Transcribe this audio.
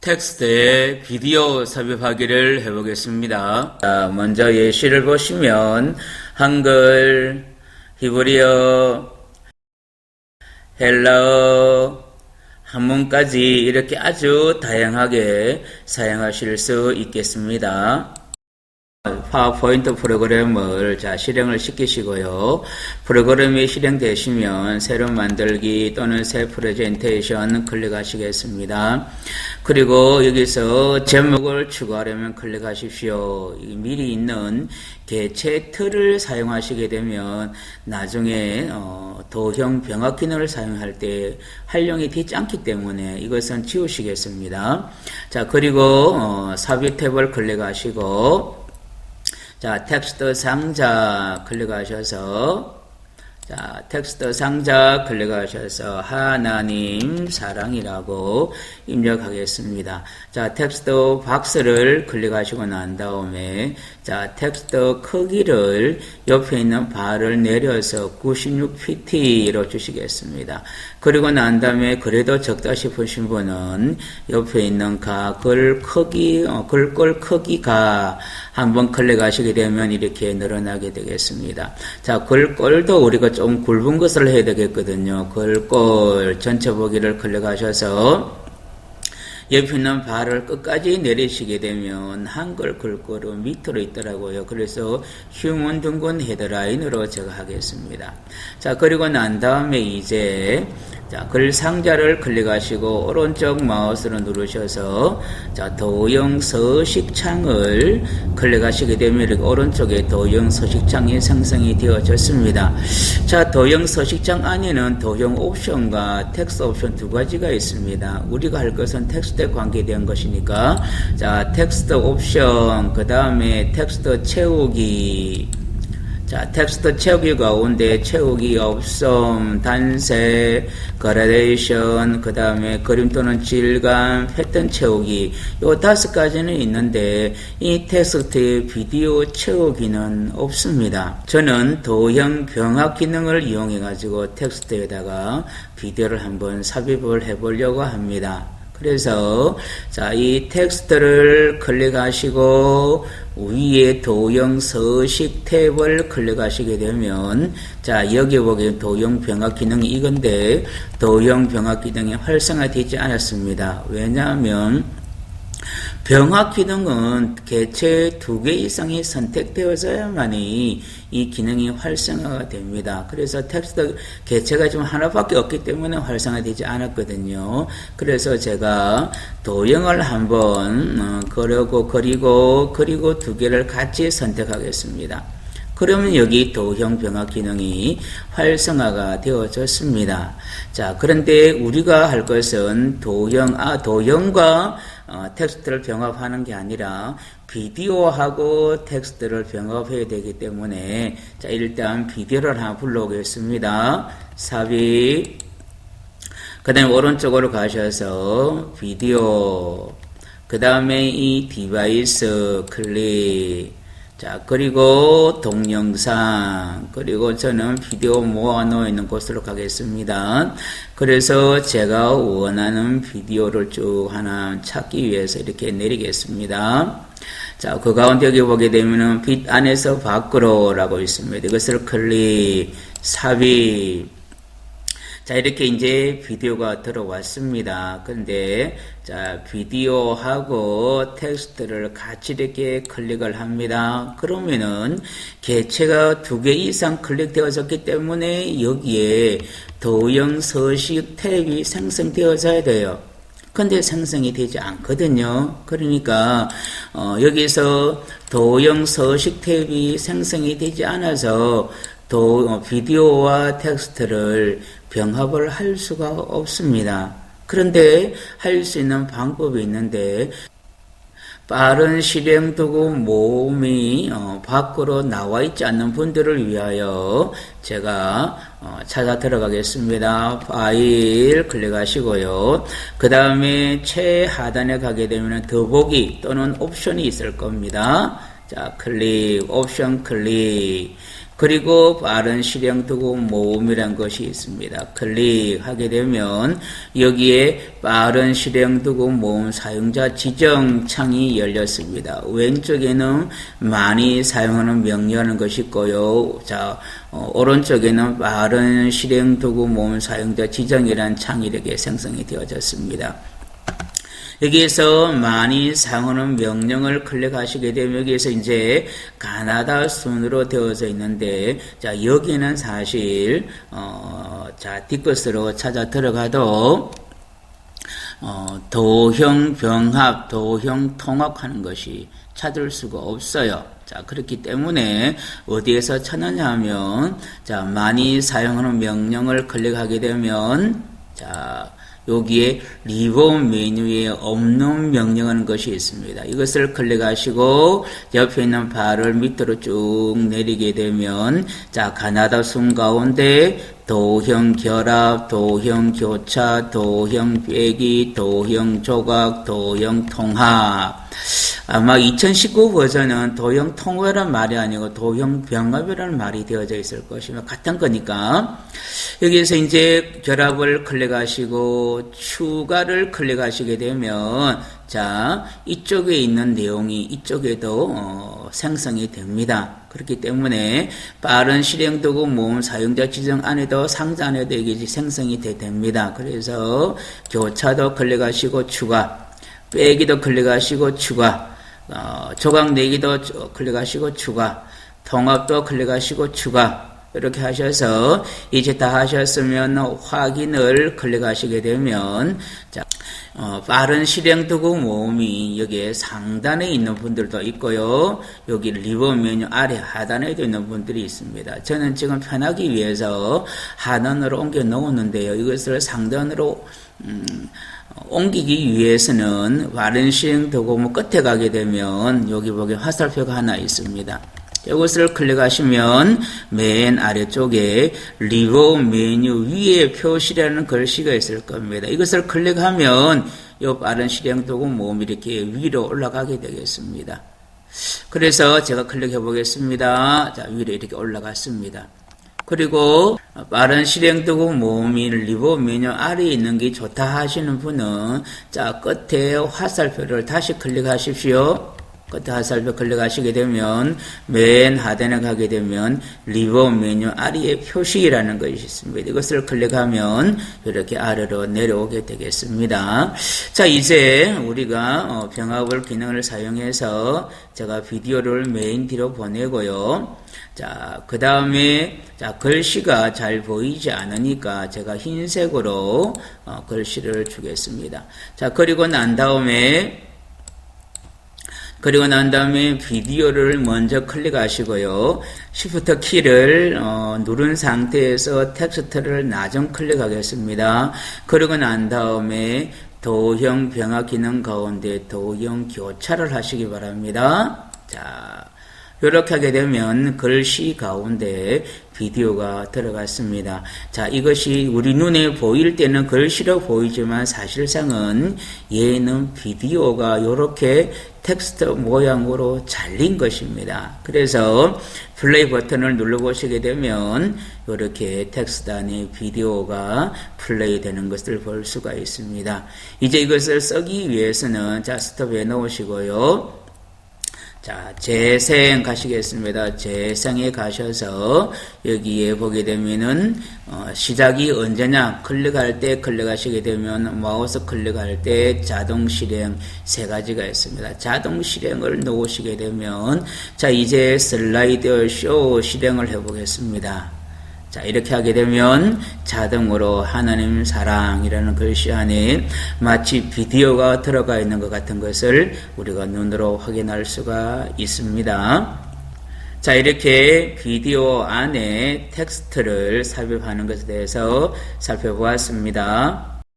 텍스트에 비디오 삽입하기를 해보겠습니다. 자, 먼저 예시를 보시면 한글, 히브리어, 헬라어, 한문까지 이렇게 아주 다양하게 사용하실 수 있겠습니다. 파워포인트 프로그램을 실행을 시키시고요. 프로그램이 실행되시면 새로 만들기 또는 새 프레젠테이션 클릭하시겠습니다. 그리고 여기서 제목을 추가하려면 클릭하십시오. 미리 있는 개체 틀을 사용하시게 되면 나중에 도형 병합 기능을 사용할 때 활용이 되지 않기 때문에 이것은 지우시겠습니다. 자, 그리고 삽입 탭을 클릭하시고 자, 텍스트 상자 클릭하셔서 텍스트 상자 클릭하셔서 하나님 사랑이라고 입력하겠습니다. 자, 텍스트 박스를 클릭하시고 난 다음에 텍스트 크기를 옆에 있는 바를 내려서 96pt로 주시겠습니다. 그리고 난 다음에 그래도 적다 싶으신 분은 옆에 있는 글 크기가 한번 클릭하시게 되면 이렇게 늘어나게 되겠습니다. 자, 글꼴도 우리가 좀 굵은 것을 해야 되겠거든요. 글꼴 전체 보기를 클릭하셔서 옆에 있는 바를 끝까지 내리시게 되면 한글 글꼴은 밑으로 있더라고요. 그래서 휴먼 둥근 헤드라인으로 제가 하겠습니다. 자, 그리고 난 다음에 이제 글 상자를 클릭하시고 오른쪽 마우스를 누르셔서 도형 서식창을 클릭하시게 되면 이렇게 오른쪽에 도형 서식창이 생성이 되어졌습니다. 자, 도형 서식창 안에는 도형 옵션과 텍스트 옵션 두 가지가 있습니다. 우리가 할 것은 텍스트에 관계된 것이니까 텍스트 옵션, 그 다음에 텍스트 채우기. 자, 텍스트 채우기 가운데 채우기 없음, 단색, 그라데이션, 그 다음에 그림 또는 질감, 패턴 채우기 요 5가지는 있는데 이 텍스트의 비디오 채우기는 없습니다. 저는 도형 병합 기능을 이용해 가지고 텍스트에다가 비디오를 한번 삽입을 해 보려고 합니다. 그래서 이 텍스트를 클릭하시고 위에 도형 서식 탭을 클릭하시게 되면 여기 보기엔 도형 병합 기능이 이건데 도형 병합 기능이 활성화되지 않았습니다. 왜냐하면 병합 기능은 개체 2개 이상이 선택되어져야만이 이 기능이 활성화가 됩니다. 그래서 텍스트 개체가 지금 하나밖에 없기 때문에 활성화되지 않았거든요. 그래서 제가 도형을 한번 그리고 2개를 같이 선택하겠습니다. 그러면 여기 도형 병합 기능이 활성화가 되어졌습니다. 자, 그런데 우리가 할 것은 도형과 텍스트를 병합하는 게 아니라 비디오하고 텍스트를 병합해야 되기 때문에 일단 비디오를 하나 불러오겠습니다. 삽입. 그 다음에 오른쪽으로 가셔서 비디오. 그 다음에 이 디바이스 클릭. 자, 그리고 동영상, 그리고 저는 비디오 모아놓아 있는 곳으로 가겠습니다. 그래서 제가 원하는 비디오를 쭉 하나 찾기 위해서 이렇게 내리겠습니다. 자, 그 가운데 여기 보게 되면은 빛 안에서 밖으로라고 있습니다. 이것을 클릭, 삽입. 자, 이렇게 이제 비디오가 들어왔습니다. 근데 비디오하고 텍스트를 같이 이렇게 클릭을 합니다. 그러면은 개체가 2개 이상 클릭되어졌기 때문에 여기에 도형 서식 탭이 생성되어져야 돼요. 근데 생성이 되지 않거든요. 그러니까 여기서 도형 서식 탭이 생성이 되지 않아서 비디오와 텍스트를 병합을 할 수가 없습니다. 그런데 할 수 있는 방법이 있는데 빠른 실행 도구 모음이 밖으로 나와 있지 않는 분들을 위하여 제가 찾아 들어가겠습니다. 파일 클릭하시고요. 그 다음에 최하단에 가게 되면 더보기 또는 옵션이 있을 겁니다. 자, 클릭, 옵션 클릭. 그리고 빠른 실행 도구 모음이란 것이 있습니다. 클릭하게 되면 여기에 빠른 실행 도구 모음 사용자 지정 창이 열렸습니다. 왼쪽에는 많이 사용하는 명령하는 것이 있고요. 자, 오른쪽에는 빠른 실행 도구 모음 사용자 지정이라는 창이 이렇게 생성이 되어졌습니다. 여기에서 많이 사용하는 명령을 클릭하시게 되면 여기에서 이제 가나다 순으로 되어져 있는데, 자, 여기는 사실, 자, 뒷것으로 찾아 들어가도, 도형 병합, 도형 통합하는 것이 찾을 수가 없어요. 자, 그렇기 때문에 어디에서 찾느냐 하면, 자, 많이 사용하는 명령을 클릭하게 되면, 자, 여기에 리본 메뉴에 없는 명령하는 것이 있습니다. 이것을 클릭하시고 옆에 있는 바를 밑으로 쭉 내리게 되면, 자, 가나다 순 가운데 도형 결합, 도형 교차, 도형 빼기, 도형 조각, 도형 통합. 아마 2019 버전은 도형 통합이라는 말이 아니고 도형 병합이라는 말이 되어져 있을 것이며 같은 거니까 여기에서 이제 결합을 클릭하시고 추가를 클릭하시게 되면, 자, 이쪽에 있는 내용이 이쪽에도 생성이 됩니다. 그렇기 때문에 빠른 실행 도구 모음 사용자 지정 안에도 상자 안에도 이게 생성이 됩니다. 그래서 교차도 클릭하시고 추가, 빼기도 클릭하시고 추가, 조각 내기도 클릭하시고 추가, 통합도 클릭하시고 추가, 이렇게 하셔서 이제 다 하셨으면 확인을 클릭하시게 되면, 자, 빠른 실행 도구 모음이 여기에 상단에 있는 분들도 있고요. 여기 리본 메뉴 아래 하단에도 있는 분들이 있습니다. 저는 지금 편하기 위해서 하단으로 옮겨 놓았는데요. 이것을 상단으로 옮기기 위해서는 빠른 실행 도구 모음 끝에 가게 되면 여기 보기 화살표가 하나 있습니다. 이것을 클릭하시면 맨 아래쪽에 리본 메뉴 위에 표시라는 글씨가 있을 겁니다. 이것을 클릭하면 이 빠른 실행 도구 모음이 이렇게 위로 올라가게 되겠습니다. 그래서 제가 클릭해 보겠습니다. 자, 위로 이렇게 올라갔습니다. 그리고 빠른 실행 도구 모음이 리본 메뉴 아래에 있는 게 좋다 하시는 분은, 자, 끝에 화살표를 다시 클릭하십시오. 끝에 화살표 클릭하시게 되면 맨 하단에 가게 되면 리본 메뉴 아래에 표시라는 것이 있습니다. 이것을 클릭하면 이렇게 아래로 내려오게 되겠습니다. 자, 이제 우리가 병합을 기능을 사용해서 제가 비디오를 메인 뒤로 보내고요. 자, 그 다음에, 자, 글씨가 잘 보이지 않으니까 제가 흰색으로 글씨를 주겠습니다. 자, 그리고 난 다음에 비디오를 먼저 클릭하시고요. Shift 키를 누른 상태에서 텍스트를 나중 클릭하겠습니다. 그리고 난 다음에 도형 병합 기능 가운데 도형 교차를 하시기 바랍니다. 자, 이렇게 하게 되면 글씨 가운데 비디오가 들어갔습니다. 자, 이것이 우리 눈에 보일 때는 글씨로 보이지만 사실상은 얘는 비디오가 이렇게 텍스트 모양으로 잘린 것입니다. 그래서 플레이 버튼을 눌러보시게 되면 이렇게 텍스트 안에 비디오가 플레이 되는 것을 볼 수가 있습니다. 이제 이것을 쓰기 위해서는, 자, 스톱해 놓으시고요. 자, 재생 가시겠습니다. 재생에 가셔서 여기에 보게 되면은 시작이 언제냐 클릭할 때 클릭하시게 되면 마우스 클릭할 때 자동 실행 세 가지가 있습니다. 자동 실행을 놓으시게 되면, 자, 이제 슬라이드 쇼 실행을 해보겠습니다. 자, 이렇게 하게 되면 자동으로 하나님 사랑이라는 글씨 안에 마치 비디오가 들어가 있는 것 같은 것을 우리가 눈으로 확인할 수가 있습니다. 자, 이렇게 비디오 안에 텍스트를 삽입하는 것에 대해서 살펴보았습니다.